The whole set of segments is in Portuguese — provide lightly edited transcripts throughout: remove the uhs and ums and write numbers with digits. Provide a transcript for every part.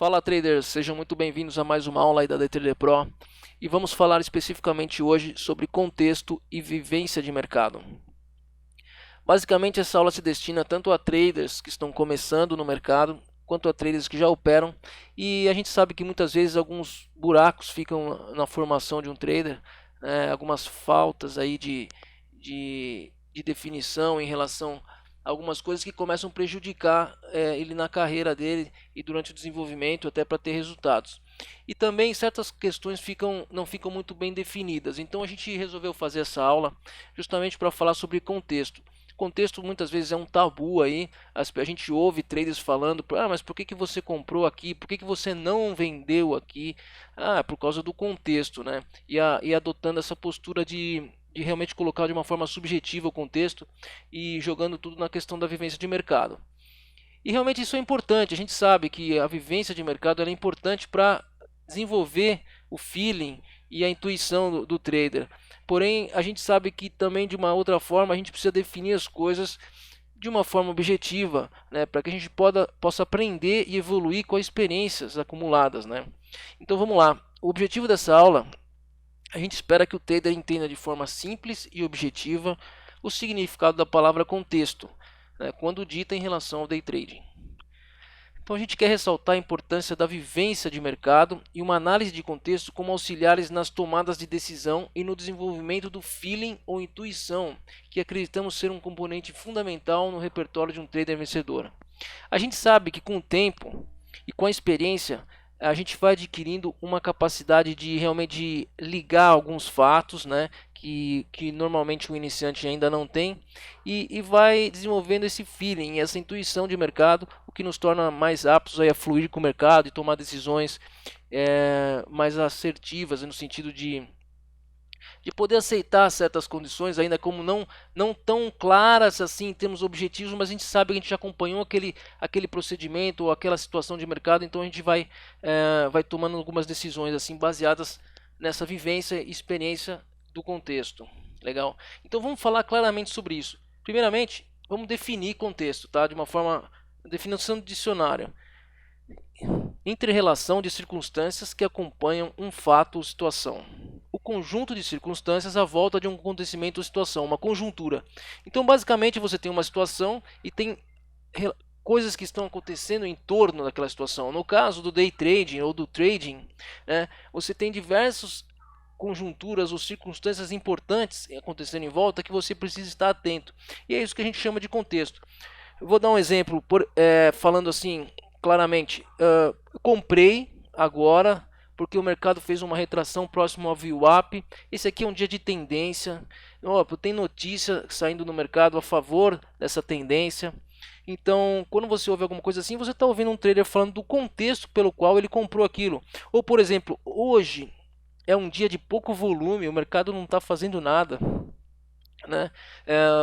Fala traders, sejam muito bem-vindos a mais uma aula aí da DTrader Pro e vamos falar especificamente hoje sobre contexto e vivência de mercado. Basicamente essa aula se destina tanto a traders que estão começando no mercado quanto a traders que já operam, e a gente sabe que muitas vezes alguns buracos ficam na formação de um trader, algumas faltas aí de definição em relação a algumas coisas que começam a prejudicar ele na carreira dele e durante o desenvolvimento até para ter resultados. E também certas questões não ficam muito bem definidas, então a gente resolveu fazer essa aula justamente para falar sobre contexto. Contexto muitas vezes é um tabu aí, a gente ouve traders falando, mas por que você comprou aqui, por que você não vendeu aqui? Por causa do contexto, né? E adotando essa postura de realmente colocar de uma forma subjetiva o contexto e jogando tudo na questão da vivência de mercado. E realmente isso é importante, a gente sabe que a vivência de mercado é importante para desenvolver o feeling e a intuição do trader. Porém, a gente sabe que também de uma outra forma a gente precisa definir as coisas de uma forma objetiva, né, para que a gente possa aprender e evoluir com as experiências acumuladas, né? Então vamos lá. O objetivo dessa aula, a gente espera que o trader entenda de forma simples e objetiva o significado da palavra contexto, né, quando dita em relação ao day trading. Então a gente quer ressaltar a importância da vivência de mercado e uma análise de contexto como auxiliares nas tomadas de decisão e no desenvolvimento do feeling ou intuição, que acreditamos ser um componente fundamental no repertório de um trader vencedor. A gente sabe que com o tempo e com a experiência, a gente vai adquirindo uma capacidade de realmente ligar alguns fatos, né, que normalmente o iniciante ainda não tem, e vai desenvolvendo esse feeling, essa intuição de mercado, o que nos torna mais aptos aí a fluir com o mercado e tomar decisões mais assertivas, no sentido de poder aceitar certas condições, ainda como não tão claras assim em termos objetivos, mas a gente sabe que a gente já acompanhou aquele procedimento ou aquela situação de mercado, então a gente vai tomando algumas decisões assim baseadas nessa vivência e experiência do contexto. Legal? Então vamos falar claramente sobre isso. Primeiramente, vamos definir contexto, tá? De uma forma, definição de dicionário. Entre-relação de circunstâncias que acompanham um fato ou situação. O conjunto de circunstâncias à volta de um acontecimento ou situação, uma conjuntura. Então, basicamente, você tem uma situação e tem coisas que estão acontecendo em torno daquela situação. No caso do day trading ou do trading, né, você tem diversas conjunturas ou circunstâncias importantes acontecendo em volta que você precisa estar atento. E é isso que a gente chama de contexto. Eu vou dar um exemplo, falando assim claramente. Comprei agora porque o mercado fez uma retração próximo ao VWAP. Esse aqui é um dia de tendência. Tem notícia saindo no mercado a favor dessa tendência. Então, quando você ouve alguma coisa assim, você está ouvindo um trader falando do contexto pelo qual ele comprou aquilo. Ou, por exemplo, hoje é um dia de pouco volume, o mercado não está fazendo nada, né?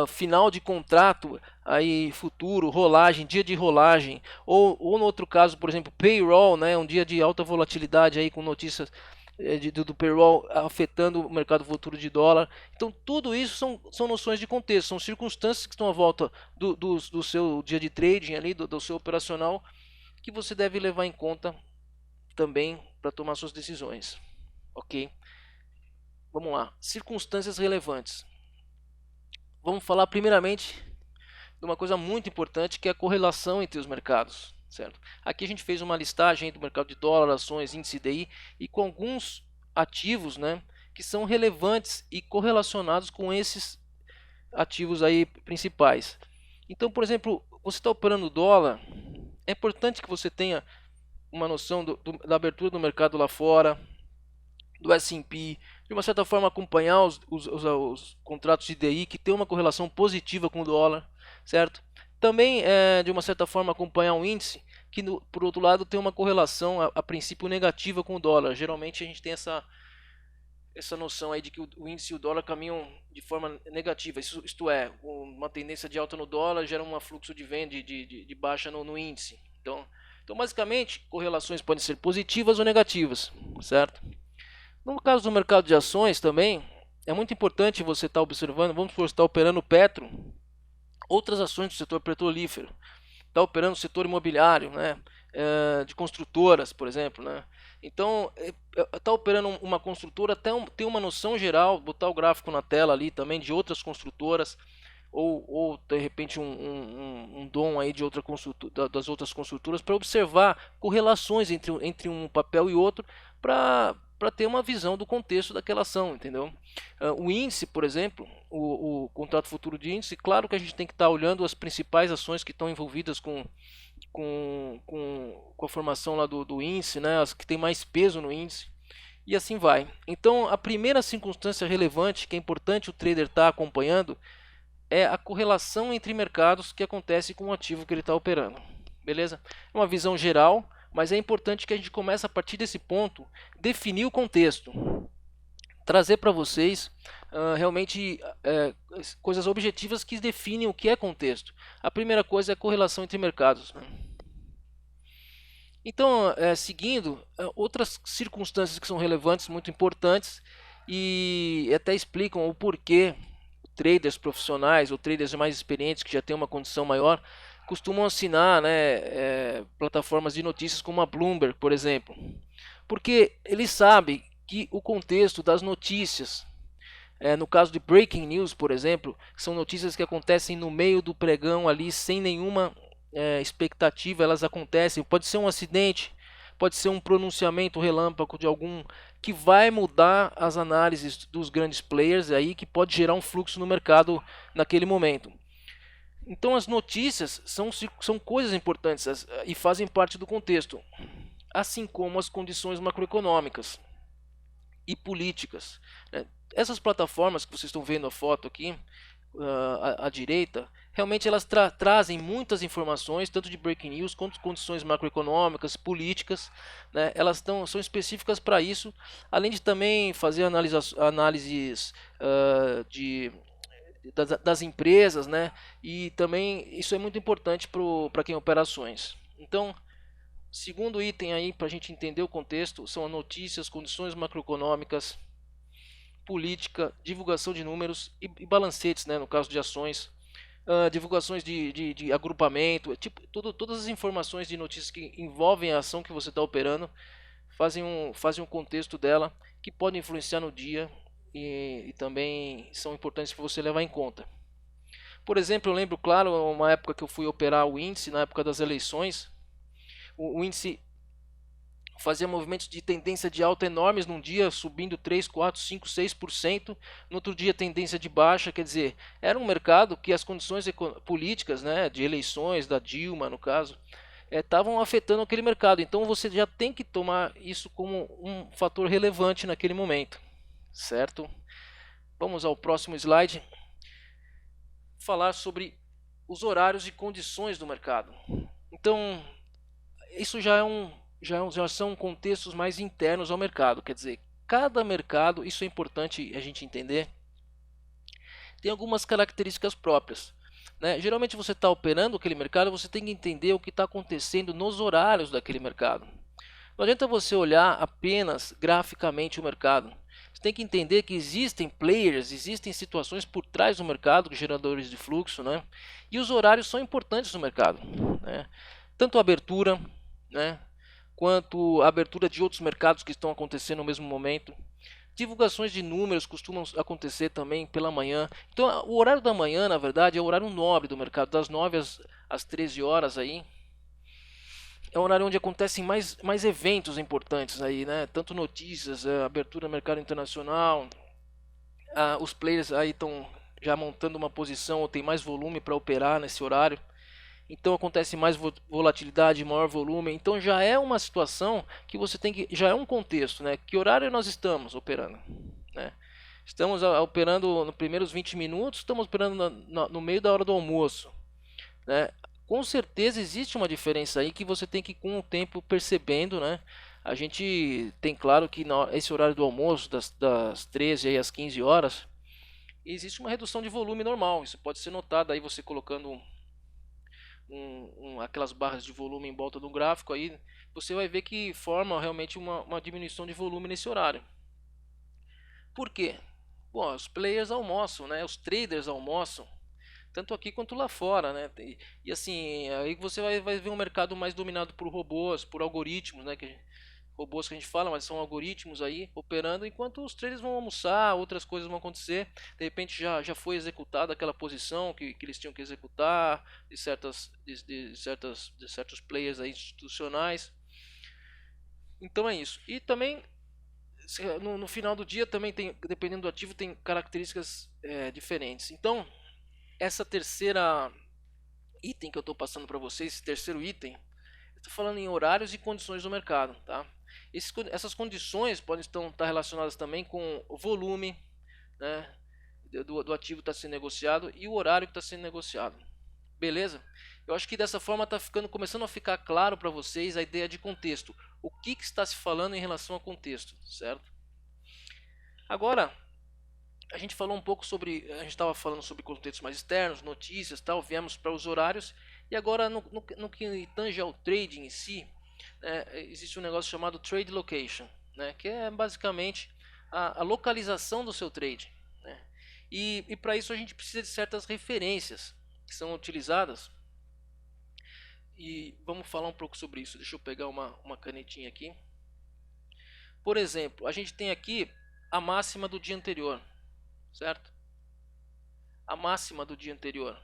Final de contrato aí futuro, rolagem, dia de rolagem, ou no outro caso, por exemplo, payroll, né? Um dia de alta volatilidade aí com notícias do payroll afetando o mercado futuro de dólar. Então tudo isso são noções de contexto, são circunstâncias que estão à volta do seu dia de trading ali, do seu operacional, que você deve levar em conta também para tomar suas decisões. Ok? Vamos lá, circunstâncias relevantes. Vamos falar primeiramente de uma coisa muito importante, que é a correlação entre os mercados, certo? Aqui a gente fez uma listagem do mercado de dólar, ações, índice DI e com alguns ativos, né, que são relevantes e correlacionados com esses ativos aí principais. Então, por exemplo, você está operando dólar, é importante que você tenha uma noção da abertura do mercado lá fora, do S&P, de uma certa forma acompanhar os contratos de DI que tem uma correlação positiva com o dólar, certo? Também, de uma certa forma, acompanhar um índice que, por outro lado, tem uma correlação a princípio negativa com o dólar. Geralmente a gente tem essa noção aí de que o índice e o dólar caminham de forma negativa. Isto é, uma tendência de alta no dólar gera um fluxo de venda de baixa no índice. Então, basicamente, correlações podem ser positivas ou negativas, certo? No caso do mercado de ações também, é muito importante você estar observando, vamos supor, você está operando Petro, outras ações do setor petrolífero, está operando o setor imobiliário, né? de construtoras, por exemplo, né? Então, tá operando uma construtora, até ter uma noção geral, botar o gráfico na tela ali também de outras construtoras, ou de repente um dom aí de outra das outras construtoras, para observar correlações entre um papel e outro, para ter uma visão do contexto daquela ação, entendeu? O índice, por exemplo, o contrato futuro de índice, claro que a gente tem que estar olhando as principais ações que estão envolvidas com a formação lá do índice, né, as que tem mais peso no índice, e assim vai. Então, a primeira circunstância relevante que é importante o trader estar acompanhando é a correlação entre mercados que acontece com o ativo que ele está operando. Beleza? É uma visão geral, mas é importante que a gente comece a partir desse ponto definir o contexto, trazer para vocês realmente coisas objetivas que definem o que é contexto. A primeira coisa é a correlação entre mercados, né? Então, seguindo, outras circunstâncias que são relevantes, muito importantes, e até explicam o porquê traders profissionais ou traders mais experientes que já têm uma condição maior costumam assinar, né, plataformas de notícias como a Bloomberg, por exemplo, porque eles sabem que o contexto das notícias, no caso de breaking news, por exemplo, são notícias que acontecem no meio do pregão ali sem nenhuma expectativa, elas acontecem, pode ser um acidente, pode ser um pronunciamento relâmpago de algum que vai mudar as análises dos grandes players aí, que pode gerar um fluxo no mercado naquele momento. Então as notícias são coisas importantes e fazem parte do contexto, assim como as condições macroeconômicas e políticas, né? Essas plataformas que vocês estão vendo a foto aqui, à direita, realmente elas trazem muitas informações, tanto de breaking news quanto condições macroeconômicas, políticas, né? Elas são específicas para isso, além de também fazer análises das empresas, né? E também isso é muito importante para quem opera ações. Então, segundo item aí para a gente entender o contexto são notícias, condições macroeconômicas, política, divulgação de números e balancetes, né, no caso de ações, divulgações de agrupamento, tipo, todas as informações de notícias que envolvem a ação que você está operando fazem um contexto dela que pode influenciar no dia e também são importantes para você levar em conta. Por exemplo, eu lembro, claro, uma época que eu fui operar o índice, na época das eleições, o índice fazia movimentos de tendência de alta enormes num dia, subindo 3, 4, 5, 6%. No outro dia, tendência de baixa. Quer dizer, era um mercado que as condições políticas, né, de eleições, da Dilma, no caso, estavam afetando aquele mercado. Então, você já tem que tomar isso como um fator relevante naquele momento. Certo? Vamos ao próximo slide. Falar sobre os horários e condições do mercado. Então, isso já são contextos mais internos ao mercado, quer dizer, cada mercado, isso é importante a gente entender, tem algumas características próprias, né? Geralmente você está operando aquele mercado, você tem que entender o que está acontecendo nos horários daquele mercado. Não adianta você olhar apenas graficamente o mercado. Você tem que entender que existem players, existem situações por trás do mercado, geradores de fluxo, né? E os horários são importantes no mercado, né? Tanto a abertura, né, quanto a abertura de outros mercados que estão acontecendo no mesmo momento. Divulgações de números costumam acontecer também pela manhã. Então, o horário da manhã, na verdade, é o horário nobre do mercado, das 9 às 13 horas aí. É um horário onde acontecem mais eventos importantes aí, né? Tanto notícias, abertura do mercado internacional, os players aí estão já montando uma posição ou tem mais volume para operar nesse horário. Então acontece mais volatilidade, maior volume. Então já é uma situação que você tem que, já é um contexto, né? Que horário nós estamos operando, né? Estamos operando nos primeiros 20 minutos, estamos operando no meio da hora do almoço, né? Com certeza existe uma diferença aí que você tem que com o tempo percebendo, né? A gente tem claro que esse horário do almoço, das 13 às 15 horas, existe uma redução de volume normal. Isso pode ser notado aí você colocando aquelas barras de volume em volta do gráfico, aí você vai ver que forma realmente uma diminuição de volume nesse horário. Por quê? Bom, os players almoçam, né? Os traders almoçam, tanto aqui quanto lá fora, né? E assim, aí você vai ver um mercado mais dominado por robôs, por algoritmos, né? Robôs que a gente fala, mas são algoritmos aí operando, enquanto os traders vão almoçar, outras coisas vão acontecer. De repente já foi executada aquela posição que eles tinham que executar de certos players aí institucionais. Então é isso. E também no final do dia também tem, dependendo do ativo, tem características diferentes. Então essa terceira item que eu estou passando para vocês, esse terceiro item, eu estou falando em horários e condições do mercado, tá? Essas condições podem estar relacionadas também com o volume, né, do ativo que está sendo negociado e o horário que está sendo negociado. Beleza? Eu acho que dessa forma está começando a ficar claro para vocês a ideia de contexto. O que está se falando em relação a contexto, certo? Agora, a gente falou um pouco sobre, a gente estava falando sobre contextos mais externos, notícias, tal, viemos para os horários e agora no que tange ao trading em si, existe um negócio chamado trade location, né, que é basicamente a localização do seu trade, né, e para isso a gente precisa de certas referências que são utilizadas e vamos falar um pouco sobre isso. Deixa eu pegar uma canetinha aqui. Por exemplo, a gente tem aqui a máxima do dia anterior, certo? A máxima do dia anterior.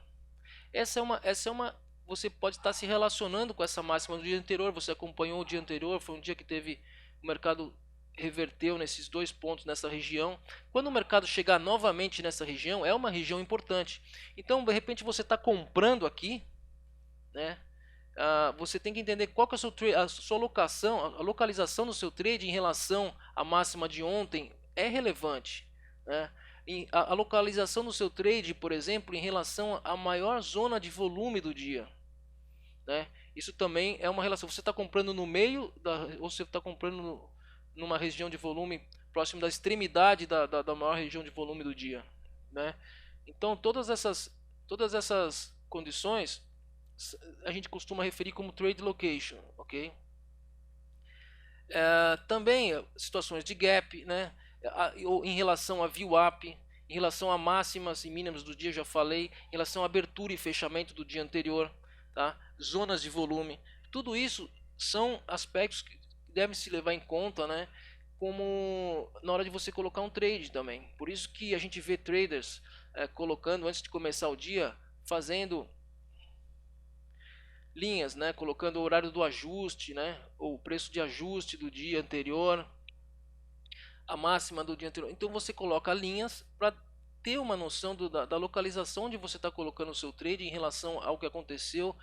Essa é uma você pode estar se relacionando com essa máxima do dia anterior. Você acompanhou o dia anterior, foi um dia que teve o mercado reverteu nesses dois pontos nessa região. Quando o mercado chegar novamente nessa região, é uma região importante. Então, de repente você está comprando aqui, né? Você tem que entender qual que é a sua locação, a localização do seu trade em relação à máxima de ontem é relevante, né? A localização do seu trade, por exemplo, em relação à maior zona de volume do dia, né? Isso também é uma relação. Você está comprando no meio ou você está comprando numa região de volume próximo da extremidade da maior região de volume do dia, né? Então todas essas condições a gente costuma referir como trade location, ok? Também situações de gap, né? Em relação a VWAP, em relação a máximas e mínimas do dia, já falei, em relação a abertura e fechamento do dia anterior, tá? Zonas de volume, tudo isso são aspectos que devem se levar em conta, né? Como na hora de você colocar um trade também. Por isso que a gente vê traders colocando antes de começar o dia, fazendo linhas, né, colocando o horário do ajuste, né, ou o preço de ajuste do dia anterior, a máxima do dia anterior. Então você coloca linhas para ter uma noção da localização onde você está colocando o seu trade em relação ao que aconteceu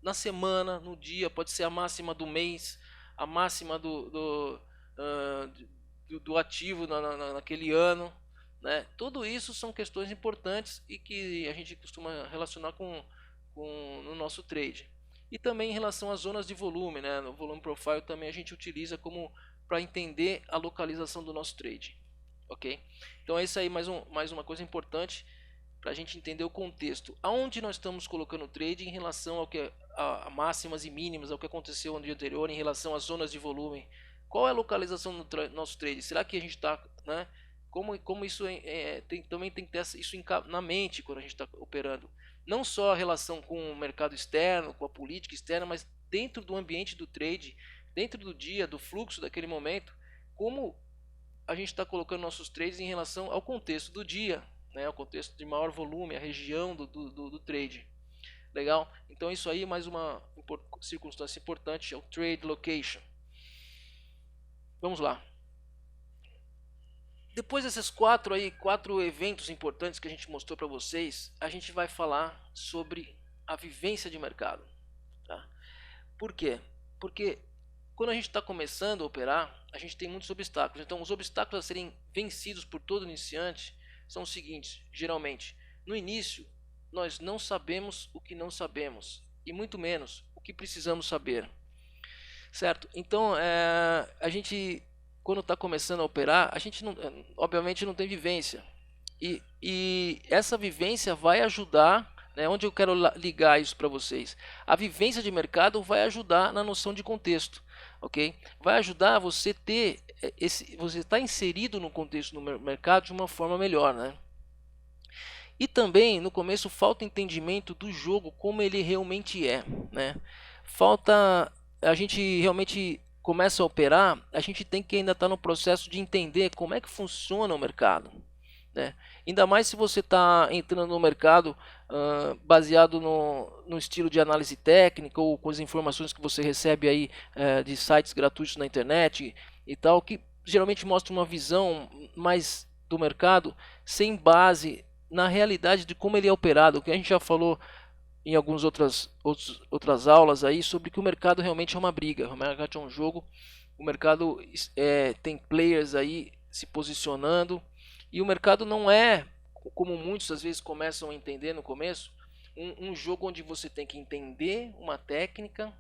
na semana, no dia. Pode ser a máxima do mês, a máxima do ativo naquele ano, né? Tudo isso são questões importantes e que a gente costuma relacionar no nosso trade. E também em relação às zonas de volume, né? No volume profile também a gente utiliza como para entender a localização do nosso trade, ok? Então é isso aí, mais uma coisa importante para a gente entender o contexto. Aonde nós estamos colocando o trade em relação ao que a máximas e mínimas, ao que aconteceu no dia anterior, em relação às zonas de volume. Qual é a localização do nosso trade? Será que a gente está, né? Como isso também tem que ter isso na mente quando a gente está operando. Não só a relação com o mercado externo, com a política externa, mas dentro do ambiente do trade, dentro do dia, do fluxo daquele momento, como a gente está colocando nossos trades em relação ao contexto do dia, né, ao contexto de maior volume, a região do trade. Legal? Então isso aí é mais uma circunstância importante, é o trade location. Vamos lá. Depois desses quatro eventos importantes que a gente mostrou para vocês, a gente vai falar sobre a vivência de mercado. Tá? Por quê? Porque quando a gente está começando a operar, a gente tem muitos obstáculos. Então, os obstáculos a serem vencidos por todo iniciante são os seguintes, geralmente. No início, nós não sabemos o que não sabemos, e muito menos o que precisamos saber. Certo? Então, a gente, quando está começando a operar, a gente obviamente não tem vivência. E essa vivência vai ajudar, né, onde eu quero ligar isso para vocês. A vivência de mercado vai ajudar na noção de contexto, ok? Vai ajudar você ter você estar inserido no contexto do mercado de uma forma melhor, né? E também no começo falta entendimento do jogo como ele realmente é, né? Falta a gente realmente começa a operar, a gente tem que ainda estar no processo de entender como é que funciona o mercado, né? Ainda mais se você está entrando no mercado baseado no estilo de análise técnica ou com as informações que você recebe aí de sites gratuitos na internet e tal, que geralmente mostra uma visão mais do mercado sem base na realidade de como ele é operado, que a gente já falou em algumas outras aulas aí sobre que o mercado realmente é uma briga, o mercado é um jogo, o mercado tem players aí se posicionando e o mercado não é, como muitos às vezes começam a entender no começo, um jogo onde você tem que entender uma técnica,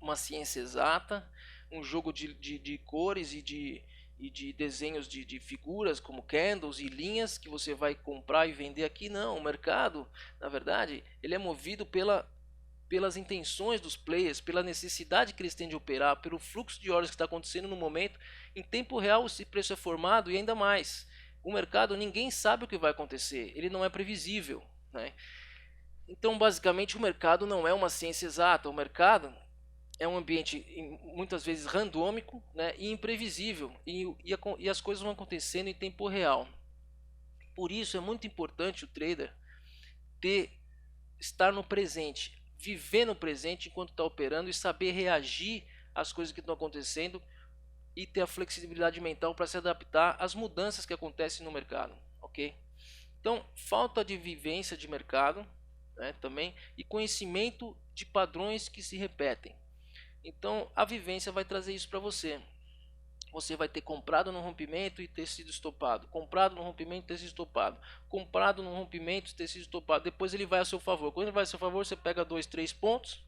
uma ciência exata, um jogo de cores e de desenhos de figuras como candles e linhas que você vai comprar e vender aqui. Não, o mercado, na verdade, ele é movido pelas intenções dos players, pela necessidade que eles têm de operar, pelo fluxo de horas que está acontecendo no momento. Em tempo real esse preço é formado e ainda mais. O mercado, ninguém sabe o que vai acontecer, ele não é previsível, né? Então, basicamente, o mercado não é uma ciência exata. O mercado é um ambiente muitas vezes randômico, né, e imprevisível, e as coisas vão acontecendo em tempo real. Por isso é muito importante o trader estar no presente, viver no presente enquanto está operando e saber reagir às coisas que estão acontecendo e ter a flexibilidade mental para se adaptar às mudanças que acontecem no mercado, ok? Então, falta de vivência de mercado, né, também, e conhecimento de padrões que se repetem. Então a vivência vai trazer isso para você. Você vai ter comprado no rompimento e ter sido estopado, comprado no rompimento e ter sido estopado, comprado no rompimento e ter sido estopado. Depois ele vai a seu favor. Quando ele vai a seu favor, você pega 2, 3 pontos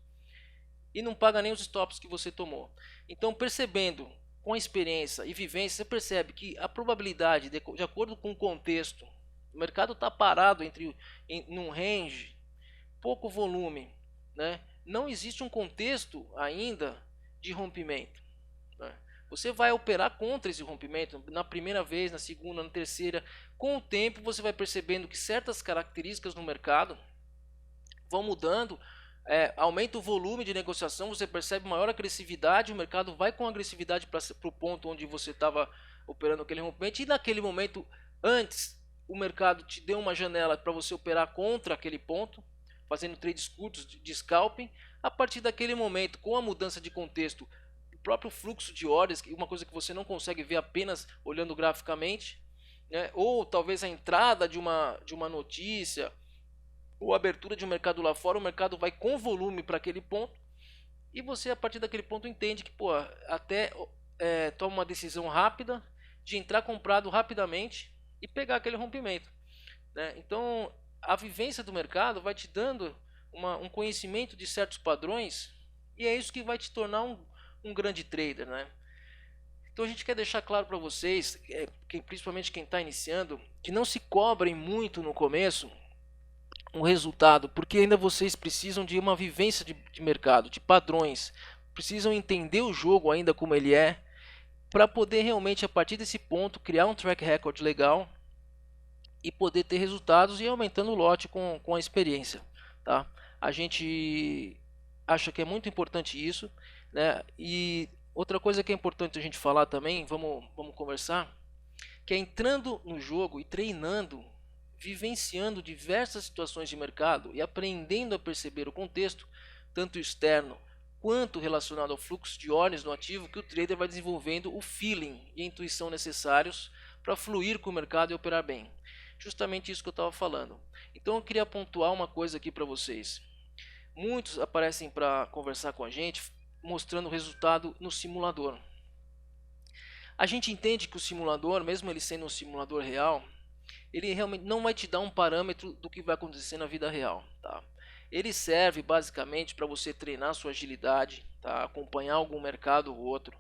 e não paga nem os stops que você tomou. Então, percebendo com a experiência e vivência, você percebe que a probabilidade, de acordo com o contexto, o mercado está parado num range, pouco volume, né? Não existe um contexto ainda de rompimento, né? Você vai operar contra esse rompimento na primeira vez, na segunda, na terceira. Com o tempo você vai percebendo que certas características no mercado vão mudando, aumenta o volume de negociação, você percebe maior agressividade, o mercado vai com agressividade para o ponto onde você estava operando aquele rompimento, e naquele momento, antes, o mercado te deu uma janela para você operar contra aquele ponto, fazendo trades curtos de scalping. A partir daquele momento, com a mudança de contexto, o próprio fluxo de ordens, uma coisa que você não consegue ver apenas olhando graficamente, né? Ou talvez a entrada de uma notícia, ou a abertura de um mercado lá fora, o mercado vai com volume para aquele ponto, e você a partir daquele ponto entende que até toma uma decisão rápida de entrar comprado rapidamente e pegar aquele rompimento, né? Então a vivência do mercado vai te dando um conhecimento de certos padrões, e é isso que vai te tornar um grande trader, né? Então a gente quer deixar claro para vocês, principalmente quem está iniciando, que não se cobrem muito no começo um resultado, porque ainda vocês precisam de uma vivência de mercado, de padrões, precisam entender o jogo ainda como ele é, para poder realmente a partir desse ponto criar um track record legal e poder ter resultados e aumentando o lote com a experiência, tá? A gente acha que é muito importante isso, né? E outra coisa que é importante a gente falar também, vamos conversar, que é entrando no jogo e treinando, vivenciando diversas situações de mercado e aprendendo a perceber o contexto, tanto externo quanto relacionado ao fluxo de ordens no ativo, que o trader vai desenvolvendo o feeling e a intuição necessários para fluir com o mercado e operar bem. Justamente isso que eu estava falando. Então eu queria pontuar uma coisa aqui para vocês. Muitos aparecem para conversar com a gente mostrando o resultado no simulador. A gente entende que o simulador, mesmo ele sendo um simulador real, ele realmente não vai te dar um parâmetro do que vai acontecer na vida real, tá? Ele serve basicamente para você treinar sua agilidade, tá? Acompanhar algum mercado ou outro,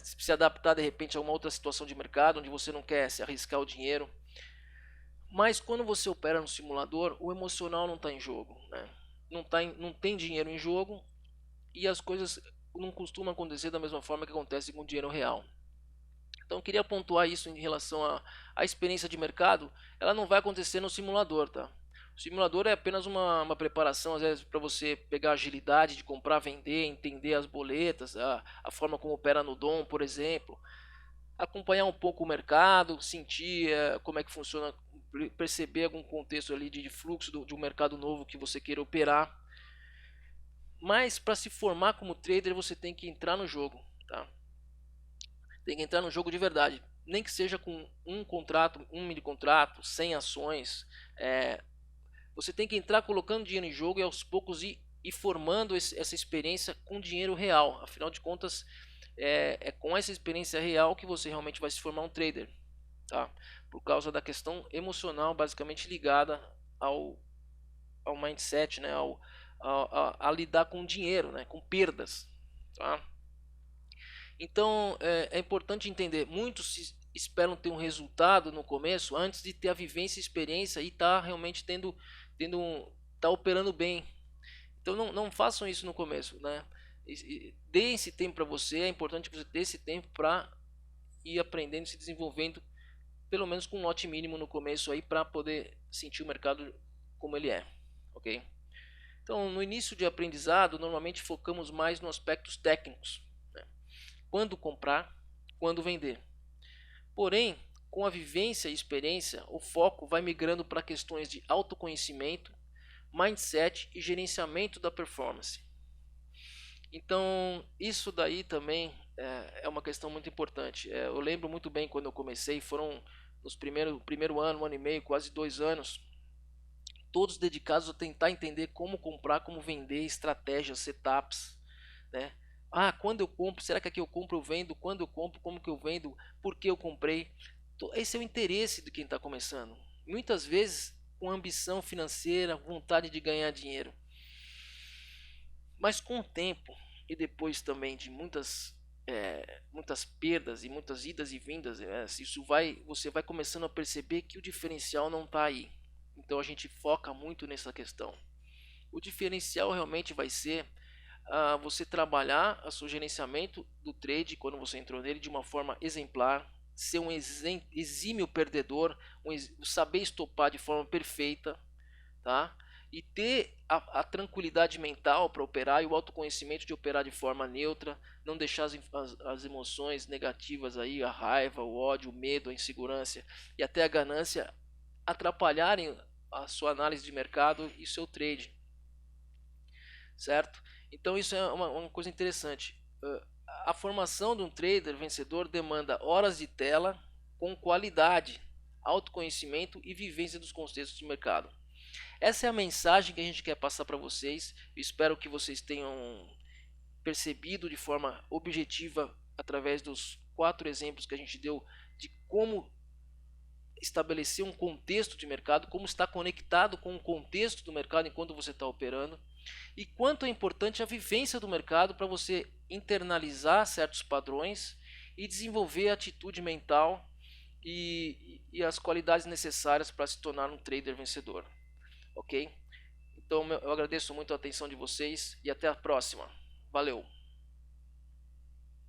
se adaptar de repente a uma outra situação de mercado onde você não quer se arriscar o dinheiro. Mas quando você opera no simulador, o emocional não está em jogo, né? Não tem dinheiro em jogo, e as coisas não costumam acontecer da mesma forma que acontece com o dinheiro real. Então eu queria pontuar isso em relação à experiência de mercado. Ela não vai acontecer no simulador, tá? O simulador é apenas uma preparação, às vezes, para você pegar a agilidade de comprar, vender, entender as boletas, a forma como opera no DOM, por exemplo, acompanhar um pouco o mercado, sentir como é que funciona, perceber algum contexto ali de fluxo de um mercado novo que você queira operar. Mas para se formar como trader você tem que entrar no jogo, tá? Tem que entrar no jogo de verdade, nem que seja com um contrato, um mini contrato, 100 ações. Você tem que entrar colocando dinheiro em jogo e aos poucos ir formando essa experiência com dinheiro real. Afinal de contas, é com essa experiência real que você realmente vai se formar um trader, tá? Por causa da questão emocional basicamente ligada ao mindset, né? A lidar com dinheiro, né? Com perdas, tá? Então é importante entender, muitos esperam ter um resultado no começo antes de ter a vivência e experiência e estar realmente tá operando bem. Então não façam isso no começo, né? Dê esse tempo para você, é importante que você dê esse tempo para ir aprendendo, se desenvolvendo, pelo menos com um lote mínimo no começo aí para poder sentir o mercado como ele é, ok? Então no início de aprendizado normalmente focamos mais nos aspectos técnicos, né? Quando comprar, quando vender. Porém, com a vivência e experiência, o foco vai migrando para questões de autoconhecimento, mindset e gerenciamento da performance. Então, isso daí também é uma questão muito importante. Eu lembro muito bem quando eu comecei, foram nos primeiro ano, um ano e meio, quase 2 anos, todos dedicados a tentar entender como comprar, como vender, estratégias, setups, né? Ah, quando eu compro, será que aqui eu compro, eu vendo? Quando eu compro, como que eu vendo? Por que eu comprei? Esse é o interesse de quem está começando. Muitas vezes com ambição financeira, vontade de ganhar dinheiro. Mas com o tempo e depois também de muitas perdas e muitas idas e vindas, você vai começando a perceber que o diferencial não está aí. Então a gente foca muito nessa questão. O diferencial realmente vai ser você trabalhar o seu gerenciamento do trade quando você entrou nele de uma forma exemplar, ser um exímio perdedor, saber estopar de forma perfeita, tá? E ter a tranquilidade mental para operar e o autoconhecimento de operar de forma neutra, não deixar as emoções negativas aí, a raiva, o ódio, o medo, a insegurança e até a ganância atrapalharem a sua análise de mercado e seu trade, certo? Então isso é uma coisa interessante. A formação de um trader vencedor demanda horas de tela com qualidade, autoconhecimento e vivência dos contextos de mercado. Essa é a mensagem que a gente quer passar para vocês. Eu espero que vocês tenham percebido de forma objetiva através dos 4 exemplos que a gente deu de como estabelecer um contexto de mercado, como está conectado com o contexto do mercado enquanto você está operando e quanto é importante a vivência do mercado para você internalizar certos padrões e desenvolver a atitude mental e as qualidades necessárias para se tornar um trader vencedor. Ok? Então eu agradeço muito a atenção de vocês e até a próxima. Valeu!